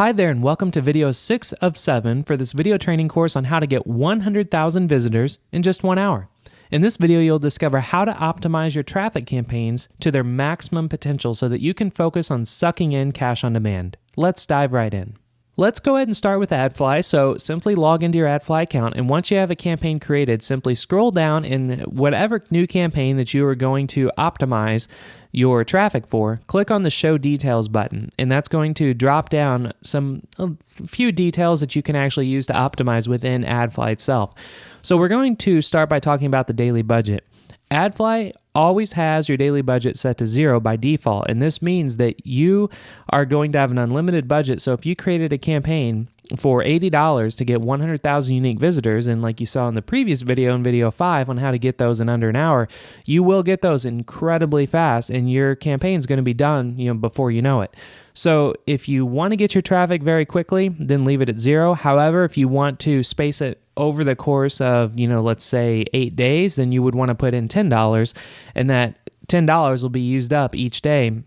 Hi there and welcome to video 6 of 7 for this video training course on how to get 100,000 visitors in just 1 hour. In this video, you'll discover how to optimize your traffic campaigns to their maximum potential so that you can focus on sucking in cash on demand. Let's dive right in. Let's go ahead and start with AdFly. So simply log into your AdFly account, and once you have a campaign created, simply scroll down in whatever new campaign that you are going to optimize your traffic for, click on the Show Details button, and that's going to drop down a few details that you can actually use to optimize within AdFly itself. So we're going to start by talking about the daily budget. AdFly always has your daily budget set to 0 by default, and this means that you are going to have an unlimited budget. So if you created a campaign for $80 to get 100,000 unique visitors, and like you saw in the previous video, in video 5 on how to get those in under an hour, you will get those incredibly fast, and your campaign is going to be done, before you know it. So if you want to get your traffic very quickly, then leave it at 0. However, if you want to space it over the course of, let's say 8 days, then you would want to put in $10, and that $10 will be used up each day.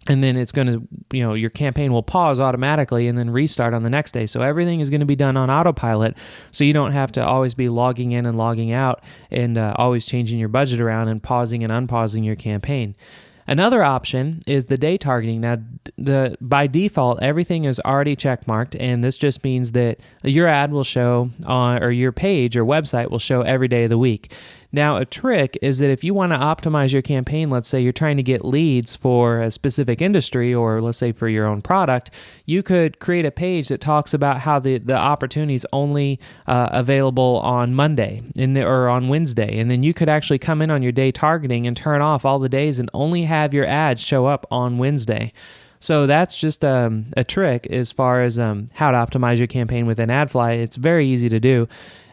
And then it's going to, your campaign will pause automatically and then restart on the next day. So everything is going to be done on autopilot. So you don't have to always be logging in and logging out and always changing your budget around and pausing and unpausing your campaign. Another option is the day targeting. Now, by default, everything is already checkmarked, and this just means that your ad will show or your page or website will show every day of the week. Now, a trick is that if you want to optimize your campaign, let's say you're trying to get leads for a specific industry or let's say for your own product, you could create a page that talks about how the opportunity is only available on Monday or on Wednesday. And then you could actually come in on your day targeting and turn off all the days and only have your ads show up on Wednesday. So that's just a trick as far as how to optimize your campaign within AdFly. It's very easy to do.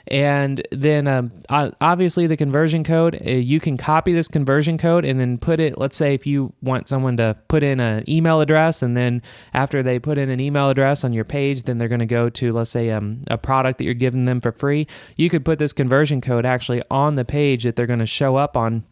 And then obviously the conversion code, you can copy this conversion code and then put it, let's say if you want someone to put in an email address, and then after they put in an email address on your page, then they're going to go to, let's say, a product that you're giving them for free. You could put this conversion code actually on the page that they're going to show up on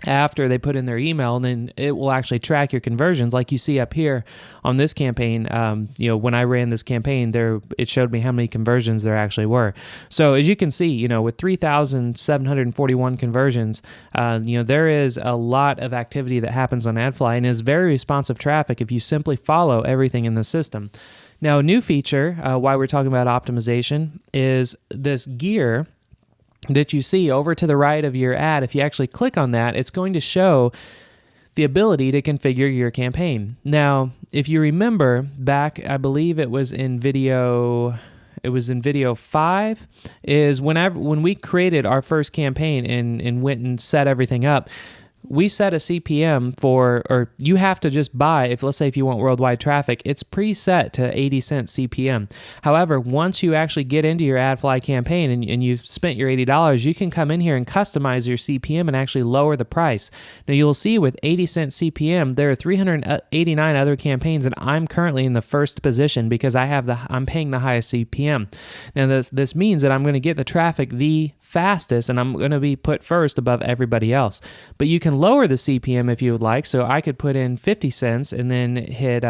after they put in their email, and then it will actually track your conversions like you see up here on this campaign. When I ran this campaign, it showed me how many conversions there actually were. So as you can see, with 3,741 conversions, there is a lot of activity that happens on AdFly and is very responsive traffic if you simply follow everything in the system. Now, a new feature, why we're talking about optimization, is this gear that you see over to the right of your ad. If you actually click on that, it's going to show the ability to configure your campaign. Now, if you remember back, I believe it was in video 5, is when we created our first campaign and went and set everything up, we set a CPM or you have to just buy, let's say if you want worldwide traffic, it's preset to 80 cents CPM. However, once you actually get into your AdFly campaign and you've spent your $80, you can come in here and customize your CPM and actually lower the price. Now you'll see with 80 cent CPM, there are 389 other campaigns, and I'm currently in the first position because I'm paying the highest CPM. Now this means that I'm going to get the traffic the fastest, and I'm going to be put first above everybody else. But you can lower the CPM if you would like. So I could put in 50 cents and then hit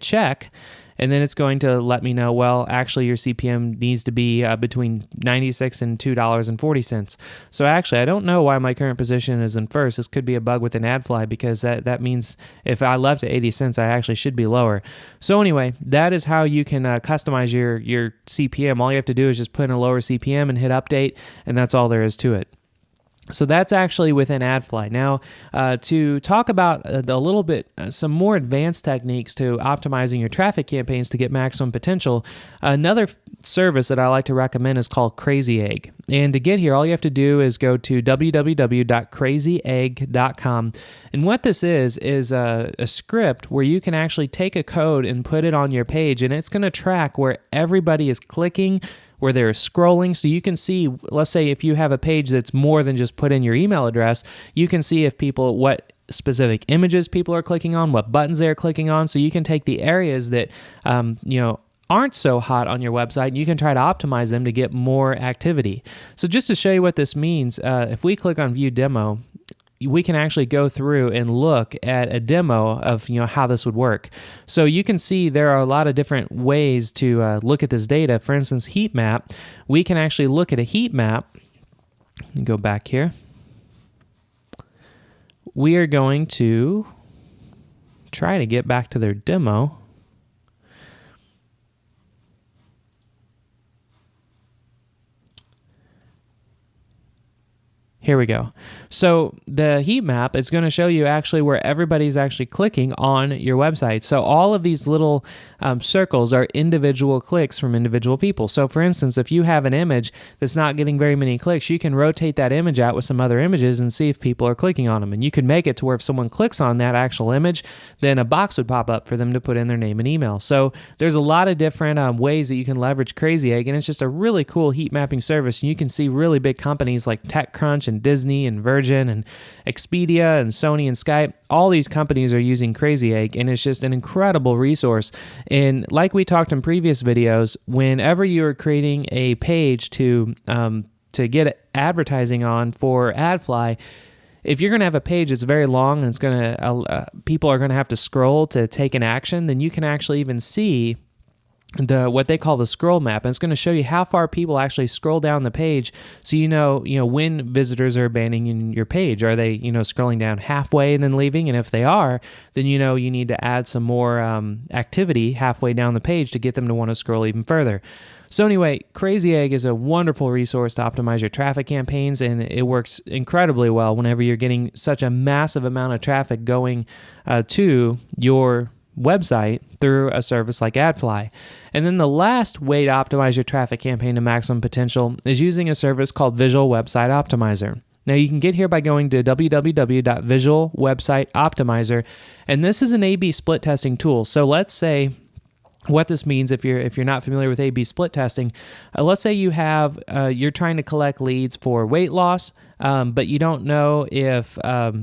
check, and then it's going to let me know, well, actually your CPM needs to be between 96 and $2.40. So actually, I don't know why my current position is in first. This could be a bug within AdFly, because that means if I left at 80 cents, I actually should be lower. So anyway, that is how you can customize your CPM. All you have to do is just put in a lower CPM and hit update, and that's all there is to it. So that's actually within AdFly. Now, to talk about a little bit, some more advanced techniques to optimizing your traffic campaigns to get maximum potential, another service that I like to recommend is called Crazy Egg. And to get here, all you have to do is go to www.crazyegg.com. And what this is a script where you can actually take a code and put it on your page, and it's going to track where everybody is clicking, where they're scrolling. So you can see, let's say if you have a page that's more than just put in your email address, you can see what specific images people are clicking on, what buttons they're clicking on. So you can take the areas that, aren't so hot on your website, and you can try to optimize them to get more activity. So just to show you what this means, if we click on View Demo, we can actually go through and look at a demo of how this would work. So you can see there are a lot of different ways to look at this data. For instance, heat map. We can actually look at a heat map. Let me go back here. We are going to try to get back to their demo. Here we go. So the heat map is going to show you actually where everybody's actually clicking on your website. So all of these little circles are individual clicks from individual people. So for instance, if you have an image that's not getting very many clicks, you can rotate that image out with some other images and see if people are clicking on them. And you can make it to where if someone clicks on that actual image, then a box would pop up for them to put in their name and email. So there's a lot of different ways that you can leverage Crazy Egg, and it's just a really cool heat mapping service. And you can see really big companies like TechCrunch and Disney and Virgin and Expedia and Sony and Skype. All these companies are using Crazy Egg, and it's just an incredible resource. And like we talked in previous videos, whenever you are creating a page to get advertising on for AdFly, if you're going to have a page that's very long and it's going to people are going to have to scroll to take an action, then you can actually even see what they call the scroll map, and it's going to show you how far people actually scroll down the page, so you know when visitors are abandoning your page. Are they scrolling down halfway and then leaving? And if they are, then you need to add some more activity halfway down the page to get them to want to scroll even further. So anyway, Crazy Egg is a wonderful resource to optimize your traffic campaigns, and it works incredibly well whenever you're getting such a massive amount of traffic going to your website through a service like AdFly. And then the last way to optimize your traffic campaign to maximum potential is using a service called Visual Website Optimizer. Now you can get here by going to www.visualwebsiteoptimizer, and this is an A/B split testing tool. So let's say what this means, if you're not familiar with A/B split testing, let's say you're trying to collect leads for weight loss, but you don't know if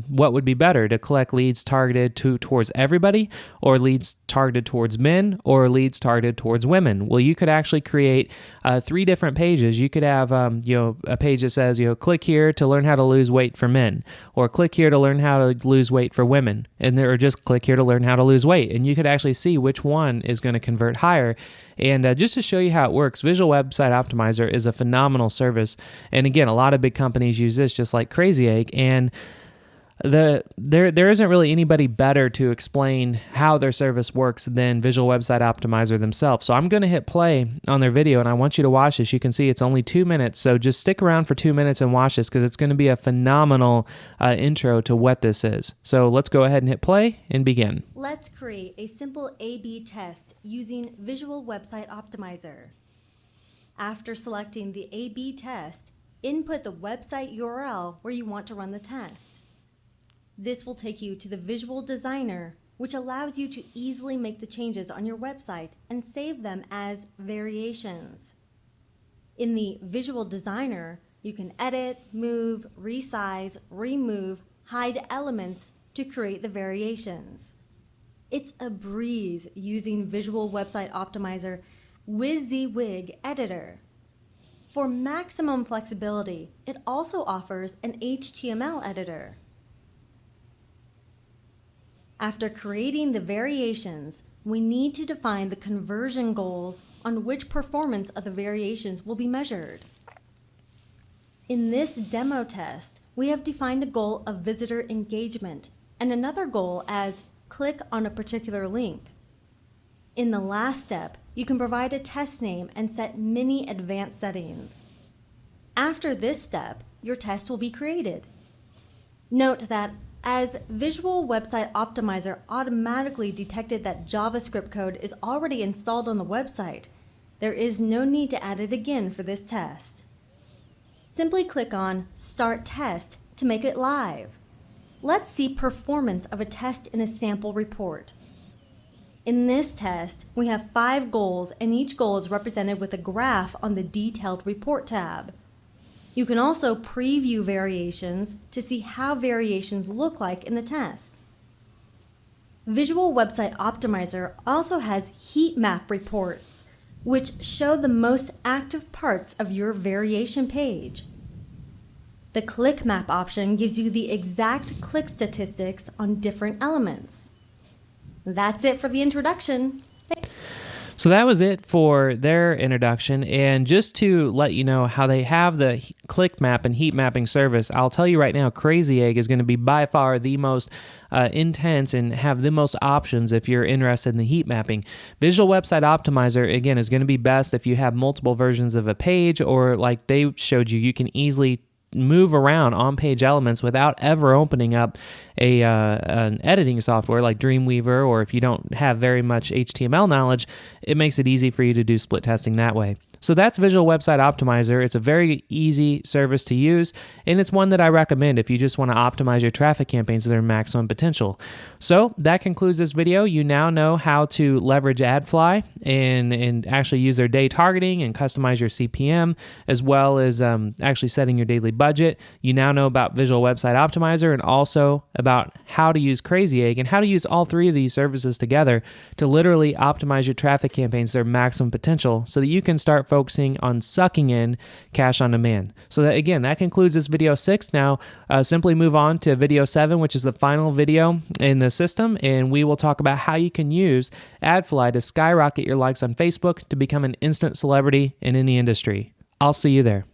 what would be better, to collect leads targeted towards everybody, or leads targeted towards men, or leads targeted towards women. Well, you could actually create 3 different pages. You could have a page that says click here to learn how to lose weight for men, or click here to learn how to lose weight for women, or just click here to learn how to lose weight. And you could actually see which one is going to convert higher. And just to show you how it works, Visual Website Optimizer is a phenomenal service. And again, a lot of big companies use this just like Crazy Egg. And there isn't really anybody better to explain how their service works than Visual Website Optimizer themselves. So I'm going to hit play on their video, and I want you to watch this. You can see it's only 2 minutes, so just stick around for 2 minutes and watch this, because it's going to be a phenomenal intro to what this is. So let's go ahead and hit play and begin. Let's create a simple A/B test using Visual Website Optimizer. After selecting the A/B test, input the website URL where you want to run the test. This will take you to the Visual Designer, which allows you to easily make the changes on your website and save them as variations. In the Visual Designer, you can edit, move, resize, remove, hide elements to create the variations. It's a breeze using Visual Website Optimizer WYSIWYG editor. For maximum flexibility, it also offers an HTML editor. After creating the variations, we need to define the conversion goals on which performance of the variations will be measured. In this demo test, we have defined a goal of visitor engagement and another goal as click on a particular link. In the last step, you can provide a test name and set many advanced settings. After this step, your test will be created. Note that as Visual Website Optimizer automatically detected that JavaScript code is already installed on the website, there is no need to add it again for this test. Simply click on Start Test to make it live. Let's see performance of a test in a sample report. In this test, we have 5 goals, and each goal is represented with a graph on the Detailed Report tab. You can also preview variations to see how variations look like in the test. Visual Website Optimizer also has heat map reports, which show the most active parts of your variation page. The click map option gives you the exact click statistics on different elements. That's it for the introduction. So that was it for their introduction, and just to let you know how they have the click map and heat mapping service, I'll tell you right now, Crazy Egg is going to be by far the most intense and have the most options if you're interested in the heat mapping. Visual Website Optimizer, again, is going to be best if you have multiple versions of a page, or like they showed you, you can easily move around on-page elements without ever opening up an editing software like Dreamweaver, or if you don't have very much HTML knowledge, it makes it easy for you to do split testing that way. So that's Visual Website Optimizer. It's a very easy service to use, and it's one that I recommend if you just want to optimize your traffic campaigns to their maximum potential. So that concludes this video. You now know how to leverage AdFly and actually use their day targeting and customize your CPM, as well as actually setting your daily budget. You now know about Visual Website Optimizer, and also about how to use Crazy Egg and how to use all three of these services together to literally optimize your traffic campaigns to their maximum potential, so that you can start focusing on sucking in cash on demand. So that, again, that concludes this video 6. Now simply move on to video 7, which is the final video in the system, and we will talk about how you can use AdFly to skyrocket your likes on Facebook to become an instant celebrity in any industry. I'll see you there.